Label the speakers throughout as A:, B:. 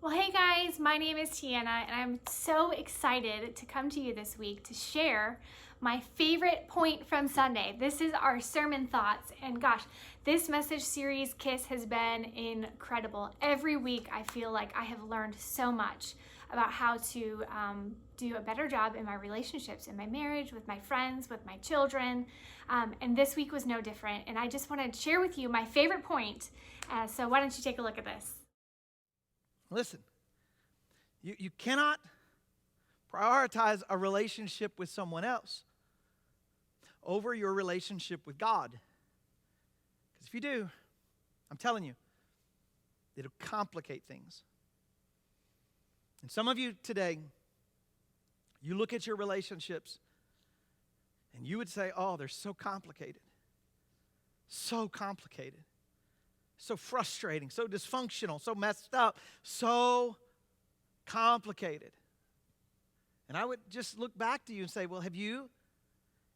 A: Well, hey guys, my name is Tiana, and I'm so excited to come to you this week to share my favorite point from Sunday. This is our sermon thoughts, and gosh, this message series, KISS, has been incredible. Every week, I feel like I have learned so much about how to do a better job in my relationships, in my marriage, with my friends, with my children, and this week was no different. And I just want to share with you my favorite point. So why don't you take a look at this?
B: Listen, you cannot prioritize a relationship with someone else over your relationship with God. Because if you do, I'm telling you, it'll complicate things. And some of you today, you look at your relationships and you would say, oh, they're so complicated. So complicated. So frustrating, so dysfunctional, so messed up, so complicated. And I would just look back to you and say, well, have you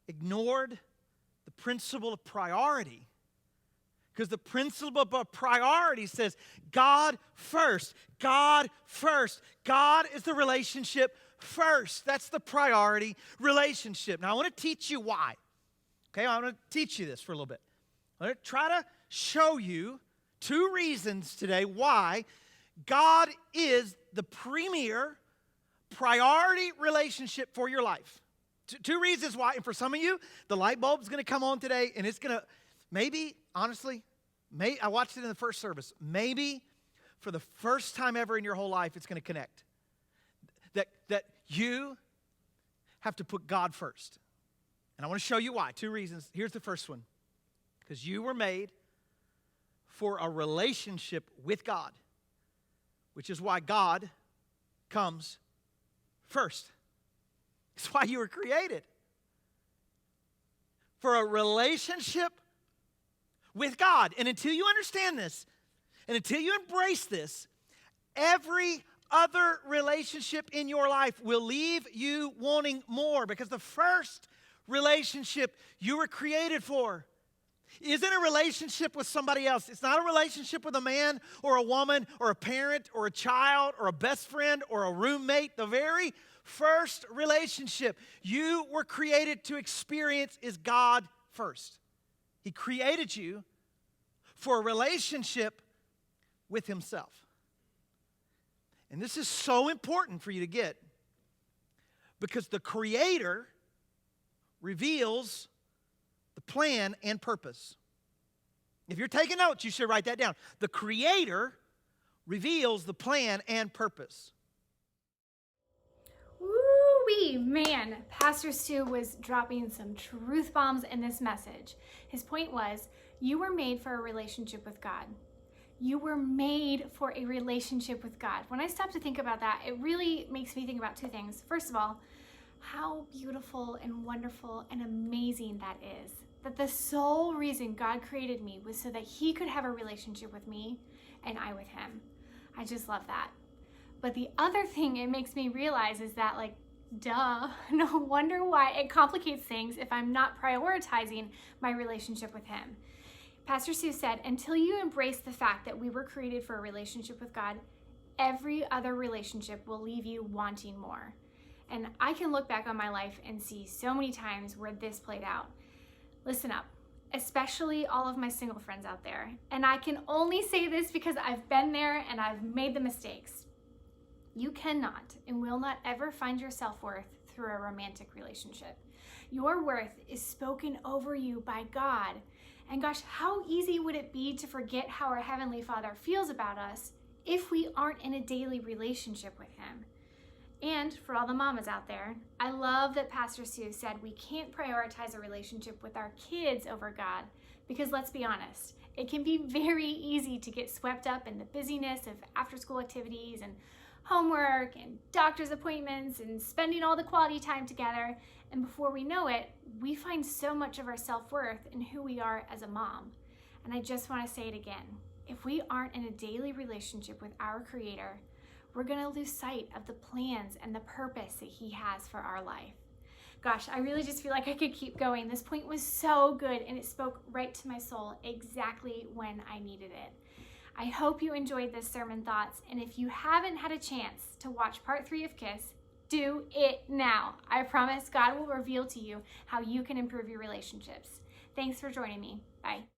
B: ignored the principle of priority? Because the principle of priority says God first, God first. God is the relationship first. That's the priority relationship. Now, I want to teach you why. Okay, I want to teach you this for a little bit. I'm going to try to show you 2 reasons today why God is the premier priority relationship for your life. 2 reasons why. And for some of you, the light bulb's going to come on today, and it's going to, maybe, honestly, I watched it in the first service. Maybe for the first time ever in your whole life, it's going to connect. That you have to put God first. And I want to show you why. 2 reasons. Here's the first one. Because you were made for a relationship with God, which is why God comes first. It's why you were created. For a relationship with God. And until you understand this, and until you embrace this, every other relationship in your life will leave you wanting more, because the first relationship you were created for isn't a relationship with somebody else. It's not a relationship with a man or a woman or a parent or a child or a best friend or a roommate. The very first relationship you were created to experience is God first. He created you for a relationship with Himself. And this is so important for you to get, because the Creator reveals the plan and purpose. If you're taking notes, you should write that down. The Creator reveals the plan and purpose.
A: Woo-wee, man, Pastor Stu was dropping some truth bombs in this message. His point was, you were made for a relationship with God. You were made for a relationship with God. When I stop to think about that, it really makes me think about 2 things. First of all, how beautiful and wonderful and amazing that is. That the sole reason God created me was so that He could have a relationship with me and I with Him. I just love that. But the other thing it makes me realize is that, like, duh, no wonder why it complicates things if I'm not prioritizing my relationship with Him. Pastor Sue said, until you embrace the fact that we were created for a relationship with God, every other relationship will leave you wanting more. And I can look back on my life and see so many times where this played out. Listen up, especially all of my single friends out there. And I can only say this because I've been there and I've made the mistakes. You cannot and will not ever find your self-worth through a romantic relationship. Your worth is spoken over you by God. And gosh, how easy would it be to forget how our Heavenly Father feels about us if we aren't in a daily relationship with Him? And for all the mamas out there, I love that Pastor Sue said we can't prioritize a relationship with our kids over God, because let's be honest, it can be very easy to get swept up in the busyness of after-school activities and homework and doctor's appointments and spending all the quality time together. And before we know it, we find so much of our self-worth in who we are as a mom. And I just want to say it again. If we aren't in a daily relationship with our Creator, we're going to lose sight of the plans and the purpose that He has for our life. Gosh, I really just feel like I could keep going. This point was so good, and it spoke right to my soul exactly when I needed it. I hope you enjoyed this sermon thoughts, and if you haven't had a chance to watch part 3 of KISS, do it now. I promise God will reveal to you how you can improve your relationships. Thanks for joining me. Bye.